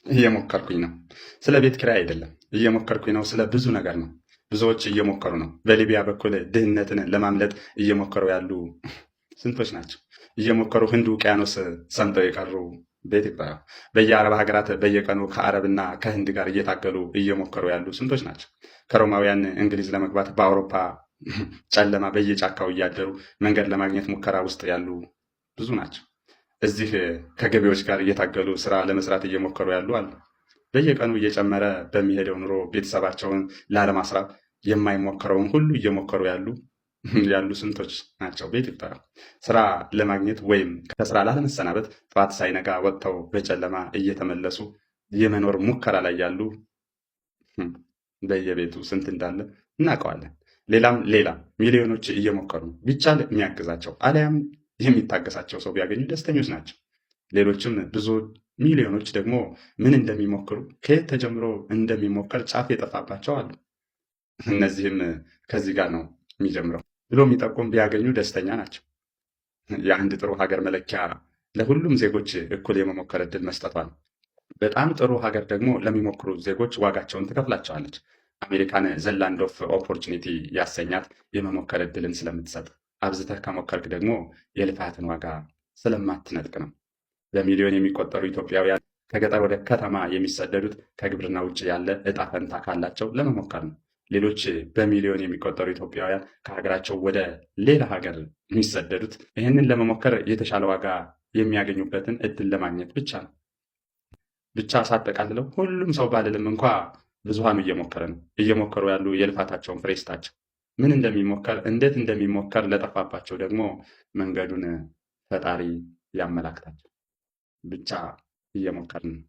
እየሞከርኩኝ ነው። ስለ ቤት ኪራይ አይደለም እየሞከርኩኝ ነው፣ ስለ ብዙ ነገር ነው። ብዙዎች እየሞከሩ ነው። በሊቢያ በኩል ድህነትን ለማምለጥ እየሞከሩ ያሉ ስንቶች ናቸው? እየሞከሩ ህንድ ውቅያኖስ ሰምጠው የቀሩ ቤት ይባላል። በየአረብ ሀገራት በየቀኑ ከአረብና ከህንድ ጋር እየታገሉ እየሞከሩ ያሉ ስንቶች ናቸው? ከሮማውያን እንግሊዝ ለመግባት በአውሮፓ ጨለማ በየጫካው እያደሩ መንገድ ለማግኘት ሙከራ ውስጥ ያሉ ብዙ ናቸው። እዚህ ከገቢዎች ጋር እየታገሉ ስራ ለመስራት እየሞከሩ ያሉ አሉ። በየቀኑ እየጨመረ በሚሄደው ኑሮ ቤተሰባቸውን ላለማስራብ የማይሞከረውን ሁሉ እየሞከሩ ያሉ ስንቶች ናቸው? ቤት ይባላል። ስራ ለማግኘት ወይም ከስራ ላለመሰናበት ጠዋት ሳይነጋ ወጥተው በጨለማ እየተመለሱ የመኖር ሙከራ ላይ ያሉ በየቤቱ ስንት እንዳለ እናውቀዋለን። ሌላ ሚሊዮኖች እየሞከሩ ነው። ቢቻል የሚያግዛቸው አሊያም የሚታገሳቸው ሰው ቢያገኙ ደስተኞች ናቸው። ሌሎችም ብዙ ሚሊዮኖች ደግሞ ምን እንደሚሞክሩ ከየት ተጀምሮ እንደሚሞከር ጫፍ የጠፋባቸው አሉ። እነዚህም ከዚህ ጋር ነው የሚጀምረው ብሎ የሚጠቁም ቢያገኙ ደስተኛ ናቸው። የአንድ ጥሩ ሀገር መለኪያ ለሁሉም ዜጎች እኩል የመሞከር እድል መስጠቷ ነው። በጣም ጥሩ ሀገር ደግሞ ለሚሞክሩ ዜጎች ዋጋቸውን ትከፍላቸዋለች። አሜሪካን ዘላንድ ኦፍ ኦፖርቹኒቲ ያሰኛት የመሞከር እድልን ስለምትሰጥ፣ አብዝተህ ከሞከርክ ደግሞ የልፋትን ዋጋ ስለማትነጥቅ ነው። በሚሊዮን የሚቆጠሩ ኢትዮጵያውያን ከገጠር ወደ ከተማ የሚሰደዱት ከግብርና ውጭ ያለ እጣ ፈንታ ካላቸው ለመሞከር ነው። ሌሎች በሚሊዮን የሚቆጠሩ ኢትዮጵያውያን ከሀገራቸው ወደ ሌላ ሀገር የሚሰደዱት ይህንን ለመሞከር የተሻለ ዋጋ የሚያገኙበትን እድል ለማግኘት ብቻ ነው። ብቻ ሳጠቃልለው ሁሉም ሰው ባልልም እንኳ ብዙሃኑ እየሞከረ ነው። እየሞከሩ ያሉ የልፋታቸውን ፍሬ ስጣቸው። ምን እንደሚሞከር እንዴት እንደሚሞከር ለጠፋባቸው ደግሞ መንገዱን ፈጣሪ ያመላክታቸው። ብቻ እየሞከርን ነው።